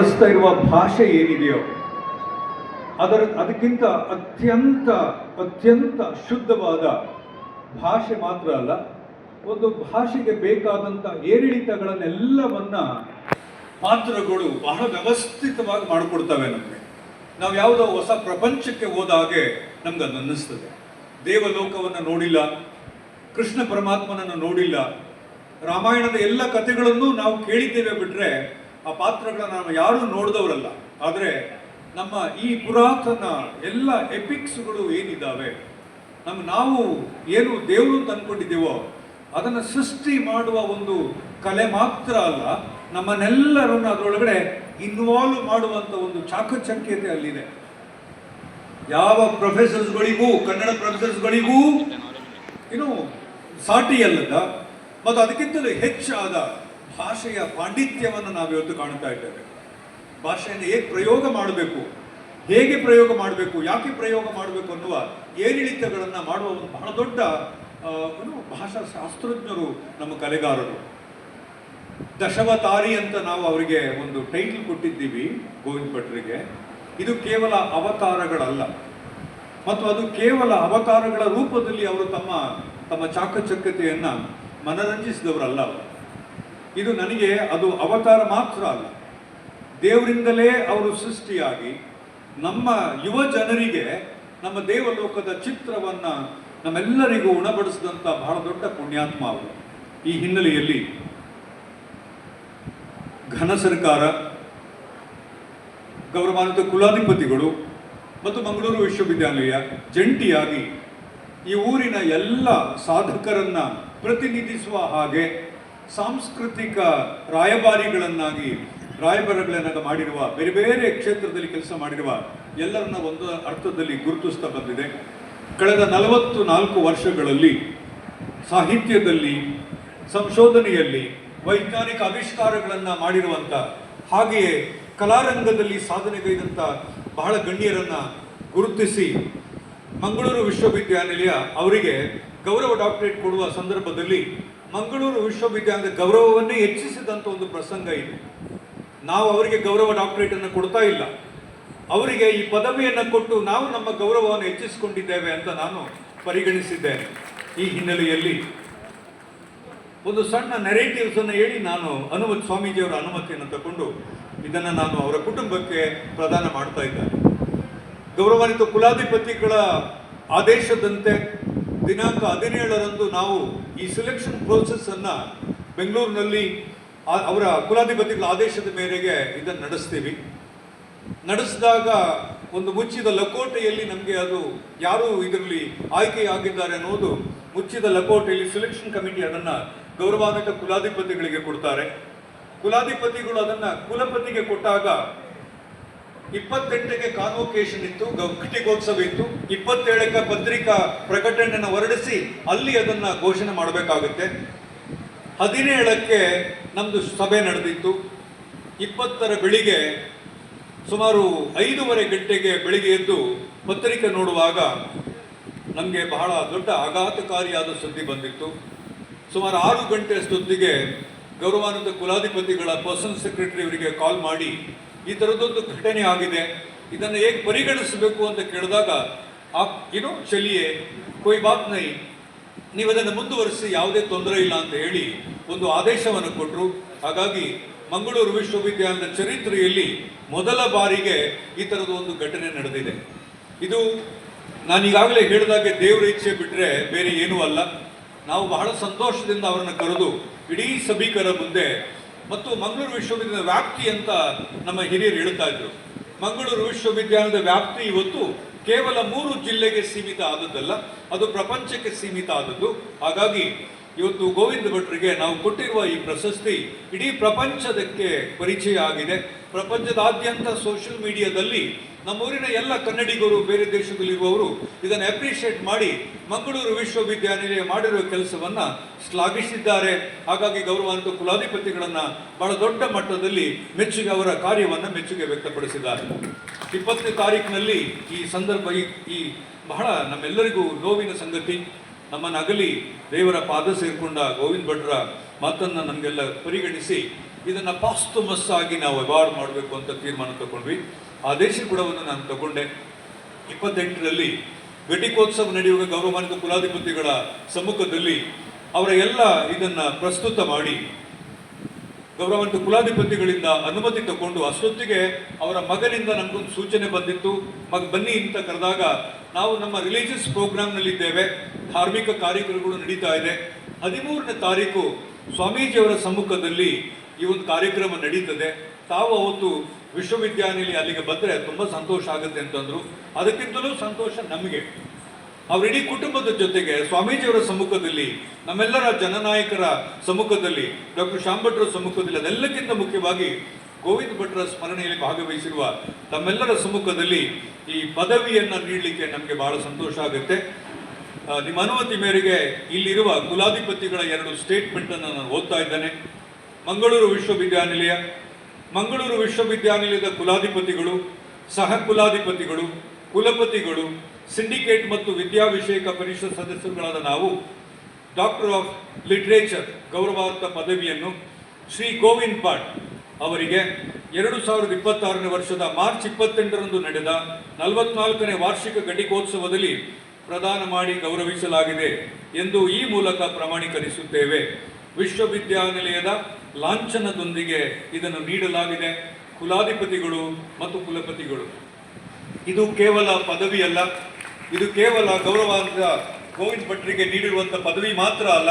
ಬಳಸ್ತಾ ಇರುವ ಭಾಷೆ ಏನಿದೆಯೋ ಅದಕ್ಕಿಂತ ಅತ್ಯಂತ ಅತ್ಯಂತ ಶುದ್ಧವಾದ ಭಾಷೆ ಮಾತ್ರ ಅಲ್ಲ, ಒಂದು ಭಾಷೆಗೆ ಬೇಕಾದಂಥ ಏರಿಳಿತಗಳನ್ನೆಲ್ಲವನ್ನ ಪಾತ್ರಗಳು ಬಹಳ ವ್ಯವಸ್ಥಿತವಾಗಿ ಮಾಡಿಕೊಡ್ತವೆ ನಮಗೆ. ನಾವು ಯಾವುದೋ ಹೊಸ ಪ್ರಪಂಚಕ್ಕೆ ಹೋದ ಹಾಗೆ ನಮ್ಗೆ ಅದು ಅನ್ನಿಸ್ತದೆ. ದೇವಲೋಕವನ್ನು ನೋಡಿಲ್ಲ, ಕೃಷ್ಣ ಪರಮಾತ್ಮನನ್ನು ನೋಡಿಲ್ಲ, ರಾಮಾಯಣದ ಎಲ್ಲ ಕಥೆಗಳನ್ನು ನಾವು ಕೇಳಿದ್ದೇವೆ ಬಿಟ್ರೆ ಆ ಪಾತ್ರಗಳನ್ನ ನಾವು ಯಾರೂ ನೋಡಿದವರಲ್ಲ. ಆದರೆ ನಮ್ಮ ಈ ಪುರಾತನ ಎಲ್ಲ ಎಪಿಕ್ಸ್ಗಳು ಏನಿದ್ದಾವೆ, ನಾವು ಏನು ದೇವರು ಅಂತ ಅಂದ್ಕೊಂಡಿದ್ದೀವೋ ಅದನ್ನು ಸೃಷ್ಟಿ ಮಾಡುವ ಒಂದು ಕಲೆ ಮಾತ್ರ ಅಲ್ಲ, ನಮ್ಮನ್ನೆಲ್ಲರನ್ನು ಅದರೊಳಗಡೆ ಇನ್ವಾಲ್ವ್ ಮಾಡುವಂಥ ಒಂದು ಚಾಕಚಕ್ಯತೆ ಅಲ್ಲಿದೆ. ಯಾವ ಪ್ರೊಫೆಸರ್ಸ್ಗಳಿಗೂ, ಕನ್ನಡ ಪ್ರೊಫೆಸರ್ಸ್ಗಳಿಗೂ ಸಾಟಿ ಅಲ್ಲದ ಮತ್ತು ಅದಕ್ಕಿಂತಲೂ ಹೆಚ್ಚಾದ ಭಾಷೆಯ ಪಾಂಡಿತ್ಯವನ್ನು ನಾವಿವತ್ತು ಕಾಣ್ತಾ ಇದ್ದೇವೆ. ಭಾಷೆಯನ್ನು ಹೇಗೆ ಪ್ರಯೋಗ ಮಾಡಬೇಕು, ಹೇಗೆ ಪ್ರಯೋಗ ಮಾಡಬೇಕು, ಯಾಕೆ ಪ್ರಯೋಗ ಮಾಡಬೇಕು ಅನ್ನುವ ಏರಿಳಿತಗಳನ್ನು ಮಾಡುವ ಒಂದು ಬಹಳ ದೊಡ್ಡ ಭಾಷಾ ಶಾಸ್ತ್ರಜ್ಞರು ನಮ್ಮ ಕಲೆಗಾರರು. ದಶವತಾರಿ ಅಂತ ನಾವು ಅವರಿಗೆ ಒಂದು ಟೈಟಲ್ ಕೊಟ್ಟಿದ್ದೀವಿ ಗೋವಿಂದ ಭಟ್ರಿಗೆ. ಇದು ಕೇವಲ ಅವತಾರಗಳಲ್ಲ, ಮತ್ತು ಅದು ಕೇವಲ ಅವತಾರಗಳ ರೂಪದಲ್ಲಿ ಅವರು ತಮ್ಮ ಚಾಕಚಕ್ಯತೆಯನ್ನು ಮನರಂಜಿಸಿದವರಲ್ಲ ಅವರು. ಇದು ನನಗೆ ಅದು ಅವತಾರ ಮಾತ್ರ ಅಲ್ಲ, ದೇವರಿಂದಲೇ ಅವರು ಸೃಷ್ಟಿಯಾಗಿ ನಮ್ಮ ಯುವ ಜನರಿಗೆ ನಮ್ಮ ದೇವಲೋಕದ ಚಿತ್ರವನ್ನು ನಮ್ಮೆಲ್ಲರಿಗೂ ಉಣಬಡಿಸಿದಂಥ ಬಹಳ ದೊಡ್ಡ ಪುಣ್ಯಾತ್ಮ ಅವರು. ಈ ಹಿನ್ನೆಲೆಯಲ್ಲಿ ಘನ ಸರ್ಕಾರ, ಗೌರವಾನ್ವಿತ ಕುಲಾಧಿಪತಿಗಳು ಮತ್ತು ಮಂಗಳೂರು ವಿಶ್ವವಿದ್ಯಾಲಯ ಜಂಟಿಯಾಗಿ ಈ ಊರಿನ ಎಲ್ಲ ಸಾಧಕರನ್ನ ಪ್ರತಿನಿಧಿಸುವ ಹಾಗೆ ಸಾಂಸ್ಕೃತಿಕ ರಾಯಭಾರಿಗಳನ್ನಾಗಿ ಮಾಡಿರುವ, ಬೇರೆ ಬೇರೆ ಕ್ಷೇತ್ರದಲ್ಲಿ ಕೆಲಸ ಮಾಡಿರುವ ಎಲ್ಲರನ್ನ ಒಂದು ಅರ್ಥದಲ್ಲಿ ಗುರುತಿಸ್ತಾ ಬಂದಿದೆ. ಕಳೆದ 44 ವರ್ಷಗಳಲ್ಲಿ ಸಾಹಿತ್ಯದಲ್ಲಿ, ಸಂಶೋಧನೆಯಲ್ಲಿ ವೈಜ್ಞಾನಿಕ ಆವಿಷ್ಕಾರಗಳನ್ನು ಮಾಡಿರುವಂಥ, ಹಾಗೆಯೇ ಕಲಾರಂಗದಲ್ಲಿ ಸಾಧನೆಗೈದಂಥ ಬಹಳ ಗಣ್ಯರನ್ನು ಗುರುತಿಸಿ ಮಂಗಳೂರು ವಿಶ್ವವಿದ್ಯಾನಿಲಯ ಅವರಿಗೆ ಗೌರವ ಡಾಕ್ಟರೇಟ್ ಕೊಡುವ ಸಂದರ್ಭದಲ್ಲಿ ಮಂಗಳೂರು ವಿಶ್ವವಿದ್ಯಾಲಯದ ಗೌರವವನ್ನೇ ಹೆಚ್ಚಿಸಿದಂಥ ಒಂದು ಪ್ರಸಂಗ ಇದೆ. ನಾವು ಅವರಿಗೆ ಗೌರವ ಡಾಕ್ಟರೇಟನ್ನು ಕೊಡ್ತಾ ಇಲ್ಲ, ಅವರಿಗೆ ಈ ಪದವಿಯನ್ನು ಕೊಟ್ಟು ನಾವು ನಮ್ಮ ಗೌರವವನ್ನು ಹೆಚ್ಚಿಸಿಕೊಂಡಿದ್ದೇವೆ ಅಂತ ನಾನು ಪರಿಗಣಿಸಿದ್ದೇನೆ. ಈ ಹಿನ್ನೆಲೆಯಲ್ಲಿ ಒಂದು ಸಣ್ಣ ನೆರೇಟಿವ್ಸ್ ಅನ್ನು ಹೇಳಿ ನಾನು ಸ್ವಾಮೀಜಿಯವರ ಅನುಮತಿಯನ್ನು ತಗೊಂಡು ಇದನ್ನು ನಾನು ಅವರ ಕುಟುಂಬಕ್ಕೆ ಪ್ರದಾನ ಮಾಡ್ತಾ ಇದ್ದೇನೆ. ಗೌರವಾನ್ವಿತ ಕುಲಾಧಿಪತಿಗಳ ಆದೇಶದಂತೆ ದಿನಾಂಕ 17ರಂದು ನಾವು ಈ ಸೆಲೆಕ್ಷನ್ ಪ್ರೋಸೆಸ್ ಅನ್ನ ಬೆಂಗಳೂರಿನಲ್ಲಿ ಅವರ ಕುಲಾಧಿಪತಿಗಳ ಆದೇಶದ ಮೇರೆಗೆ ಇದನ್ನು ನಡೆಸಿದಾಗ ಒಂದು ಮುಚ್ಚಿದ ಲಕೋಟೆಯಲ್ಲಿ ನಮಗೆ ಅದು ಯಾರು ಇದರಲ್ಲಿ ಆಯ್ಕೆಯಾಗಿದ್ದಾರೆ ಅನ್ನೋದು ಮುಚ್ಚಿದ ಲಕೋಟೆಯಲ್ಲಿ ಸೆಲೆಕ್ಷನ್ ಕಮಿಟಿ ಅದನ್ನು ಗೌರವಾನ್ವಿತ ಕುಲಾಧಿಪತಿಗಳಿಗೆ ಕೊಡ್ತಾರೆ. ಕುಲಾಧಿಪತಿಗಳು ಅದನ್ನು ಕುಲಪತಿಗೆ ಕೊಟ್ಟಾಗ 28ಕ್ಕೆ ಕಾನ್ವೊಕೇಶನ್ ಇತ್ತು, ಘಟಿಕೋತ್ಸವ ಇತ್ತು. 27ಕ್ಕೆ ಪತ್ರಿಕಾ ಪ್ರಕಟಣೆಯನ್ನು ಹೊರಡಿಸಿ ಅಲ್ಲಿ ಅದನ್ನು ಘೋಷಣೆ ಮಾಡಬೇಕಾಗುತ್ತೆ. 17ಕ್ಕೆ ನಮ್ಮದು ಸಭೆ ನಡೆದಿತ್ತು. 20ರ ಬೆಳಿಗ್ಗೆ ಸುಮಾರು 5:30 ಗಂಟೆಗೆ ಬೆಳಿಗ್ಗೆ ಎದ್ದು ಪತ್ರಿಕೆ ನೋಡುವಾಗ ನಮಗೆ ಬಹಳ ದೊಡ್ಡ ಆಘಾತಕಾರಿಯಾದ ಸುದ್ದಿ ಬಂದಿತ್ತು. ಸುಮಾರು 6 ಗಂಟೆ ಅಷ್ಟೊತ್ತಿಗೆ ಗೌರವಾನ್ವಿತ ಕುಲಾಧಿಪತಿಗಳ ಪರ್ಸನಲ್ ಸೆಕ್ರೆಟರಿ ಅವರಿಗೆ ಕಾಲ್ ಮಾಡಿ ಈ ಥರದ್ದೊಂದು ಘಟನೆ ಆಗಿದೆ, ಇದನ್ನು ಹೇಗೆ ಪರಿಗಣಿಸಬೇಕು ಅಂತ ಕೇಳಿದಾಗ ಚಲಿಯೇ ಕೊಯ್ ಬಾತ್ ನೈ, ನೀವು ಅದನ್ನು ಮುಂದುವರಿಸಿ, ಯಾವುದೇ ತೊಂದರೆ ಇಲ್ಲ ಅಂತ ಹೇಳಿ ಒಂದು ಆದೇಶವನ್ನು ಕೊಟ್ಟರು. ಹಾಗಾಗಿ ಮಂಗಳೂರು ವಿಶ್ವವಿದ್ಯಾಲಯದ ಚರಿತ್ರೆಯಲ್ಲಿ ಮೊದಲ ಬಾರಿಗೆ ಈ ಥರದ ಒಂದು ಘಟನೆ ನಡೆದಿದೆ. ಇದು ನಾನೀಗಾಗಲೇ ಹೇಳಿದಾಗೆ ದೇವರ ಇಚ್ಛೆ ಬಿಟ್ಟರೆ ಬೇರೆ ಏನೂ ಅಲ್ಲ. ನಾವು ಬಹಳ ಸಂತೋಷದಿಂದ ಅವರನ್ನು ಕರೆದು ಇಡೀ ಸಭಿಕರ ಮುಂದೆ, ಮತ್ತು ಮಂಗಳೂರು ವಿಶ್ವವಿದ್ಯಾಲಯದ ವ್ಯಾಪ್ತಿ ಅಂತ ನಮ್ಮ ಹಿರಿಯರು ಹೇಳ್ತಾ ಇದ್ರು. ಮಂಗಳೂರು ವಿಶ್ವವಿದ್ಯಾಲಯದ ವ್ಯಾಪ್ತಿ ಇವತ್ತು ಕೇವಲ 3 ಜಿಲ್ಲೆಗೆ ಸೀಮಿತ ಆದದ್ದಲ್ಲ, ಅದು ಪ್ರಪಂಚಕ್ಕೆ ಸೀಮಿತ ಆದದ್ದು. ಹಾಗಾಗಿ ಇವತ್ತು ಗೋವಿಂದ ಭಟ್ರಿಗೆ ನಾವು ಕೊಟ್ಟಿರುವ ಈ ಪ್ರಶಸ್ತಿ ಇಡೀ ಪ್ರಪಂಚದಕ್ಕೆ ಪರಿಚಯ ಆಗಿದೆ. ಪ್ರಪಂಚದಾದ್ಯಂತ ಸೋಷಿಯಲ್ ಮೀಡಿಯಾದಲ್ಲಿ ನಮ್ಮೂರಿನ ಎಲ್ಲ ಕನ್ನಡಿಗರು, ಬೇರೆ ದೇಶದಲ್ಲಿರುವವರು ಇದನ್ನು ಅಪ್ರಿಷಿಯೇಟ್ ಮಾಡಿ ಮಂಗಳೂರು ವಿಶ್ವವಿದ್ಯಾನಿಲಯ ಮಾಡಿರುವ ಕೆಲಸವನ್ನು ಶ್ಲಾಘಿಸಿದ್ದಾರೆ. ಹಾಗಾಗಿ ಗೌರವಾನ್ವಿತ ಕುಲಾಧಿಪತಿಗಳನ್ನು ಬಹಳ ದೊಡ್ಡ ಮಟ್ಟದಲ್ಲಿ ಅವರ ಕಾರ್ಯವನ್ನು ಮೆಚ್ಚುಗೆ ವ್ಯಕ್ತಪಡಿಸಿದ್ದಾರೆ. 20ನೇ ತಾರೀಕಿನಲ್ಲಿ ಈ ಸಂದರ್ಭ ಈ ಬಹಳ ನಮ್ಮೆಲ್ಲರಿಗೂ ನೋವಿನ ಸಂಗತಿ. ನಮ್ಮನ್ನು ಅಗಲಿ ದೇವರ ಪಾದ ಸೇರಿಕೊಂಡ ಗೋವಿಂದ ಭಟ್ರ ಮಾತನ್ನು ನಮಗೆಲ್ಲ ಪರಿಗಣಿಸಿ ಇದನ್ನು ಪಾಸ್ತುಮಸ್ ಆಗಿ ನಾವು ಅವಾರ್ಡ್ ಮಾಡಬೇಕು ಅಂತ ತೀರ್ಮಾನ ತಗೊಂಡ್ವಿ. ಆದೇಶ ಕೂಡವನ್ನು ನಾನು ತಗೊಂಡೆ. 28ರಲ್ಲಿ ಘಟಿಕೋತ್ಸವ ನಡೆಯುವ ಗೌರವಾನ್ವಿತ ಕುಲಾಧಿಪತಿಗಳ ಸಮ್ಮುಖದಲ್ಲಿ ಅವರ ಎಲ್ಲ ಇದನ್ನು ಪ್ರಸ್ತುತ ಮಾಡಿ ಗೌರವಾನ್ವಿತ ಕುಲಾಧಿಪತಿಗಳಿಂದ ಅನುಮತಿ ತಗೊಂಡು, ಅಷ್ಟೊತ್ತಿಗೆ ಅವರ ಮಗನಿಂದ ನಮಗೊಂದು ಸೂಚನೆ ಬಂದಿತ್ತು, ಬನ್ನಿ ಅಂತ ಕರೆದಾಗ ನಾವು ನಮ್ಮ ರಿಲಿಜಿಯಸ್ ಪ್ರೋಗ್ರಾಮ್ನಲ್ಲಿದ್ದೇವೆ, ಧಾರ್ಮಿಕ ಕಾರ್ಯಕ್ರಮಗಳು ನಡೀತಾ ಇದೆ. 13ನೇ ತಾರೀಕು ಸ್ವಾಮೀಜಿಯವರ ಸಮ್ಮುಖದಲ್ಲಿ ಈ ಒಂದು ಕಾರ್ಯಕ್ರಮ ನಡೀತದೆ, ತಾವು ಅವತ್ತು ವಿಶ್ವವಿದ್ಯಾನಿಲಯ ಅಲ್ಲಿಗೆ ಬಂದರೆ ತುಂಬ ಸಂತೋಷ ಆಗುತ್ತೆ ಅಂತಂದರು. ಅದಕ್ಕಿಂತಲೂ ಸಂತೋಷ ನಮಗೆ, ಅವರಿಡೀ ಕುಟುಂಬದ ಜೊತೆಗೆ ಸ್ವಾಮೀಜಿಯವರ ಸಮ್ಮುಖದಲ್ಲಿ, ನಮ್ಮೆಲ್ಲರ ಜನನಾಯಕರ ಸಮ್ಮುಖದಲ್ಲಿ, ಡಾಕ್ಟರ್ ಶ್ಯಾಮ್ ಭಟ್ರ ಸಮ್ಮುಖದಲ್ಲಿ, ಅದೆಲ್ಲಕ್ಕಿಂತ ಮುಖ್ಯವಾಗಿ ಗೋವಿಂದ ಭಟ್ರ ಸ್ಮರಣೆಯಲ್ಲಿ ಭಾಗವಹಿಸಿರುವ ತಮ್ಮೆಲ್ಲರ ಸಮ್ಮುಖದಲ್ಲಿ ಈ ಪದವಿಯನ್ನು ನೀಡಲಿಕ್ಕೆ ನಮಗೆ ಬಹಳ ಸಂತೋಷ ಆಗುತ್ತೆ. ನಿಮ್ಮ ಅನುಮತಿ ಮೇರೆಗೆ ಇಲ್ಲಿರುವ ಕುಲಾಧಿಪತಿಗಳ 2 ಸ್ಟೇಟ್ಮೆಂಟನ್ನು ನಾನು ಓದ್ತಾ ಇದ್ದೇನೆ. ಮಂಗಳೂರು ವಿಶ್ವವಿದ್ಯಾನಿಲಯದ ಕುಲಾಧಿಪತಿಗಳು, ಸಹ ಕುಲಾಧಿಪತಿಗಳು, ಕುಲಪತಿಗಳು, ಸಿಂಡಿಕೇಟ್ ಮತ್ತು ವಿದ್ಯಾವಿಷಯಕ ಪರಿಷತ್ ಸದಸ್ಯರುಗಳಾದ ನಾವು ಡಾಕ್ಟರ್ ಆಫ್ ಲಿಟ್ರೇಚರ್ ಗೌರವಾರ್ಥ ಪದವಿಯನ್ನು ಶ್ರೀ ಗೋವಿಂದ್ ಭಟ್ ಅವರಿಗೆ 2026ನೇ ವರ್ಷದ ಮಾರ್ಚ್ 28ರಂದು ನಡೆದ 44ನೇ ವಾರ್ಷಿಕ ಘಟಿಕೋತ್ಸವದಲ್ಲಿ ಪ್ರದಾನ ಮಾಡಿ ಗೌರವಿಸಲಾಗಿದೆ ಎಂದು ಈ ಮೂಲಕ ಪ್ರಮಾಣೀಕರಿಸುತ್ತೇವೆ. ವಿಶ್ವವಿದ್ಯಾನಿಲಯದ ಲಾಂಛನದೊಂದಿಗೆ ಇದನ್ನು ನೀಡಲಾಗಿದೆ. ಕುಲಾಧಿಪತಿಗಳು ಮತ್ತು ಕುಲಪತಿಗಳು, ಇದು ಕೇವಲ ಪದವಿ ಅಲ್ಲ, ಇದು ಕೇವಲ ಗೌರವಾನ್ವಿತ ಗೋವಿಂದ್ ಭಟ್ರಿಗೆ ನೀಡಿರುವಂಥ ಪದವಿ ಮಾತ್ರ ಅಲ್ಲ,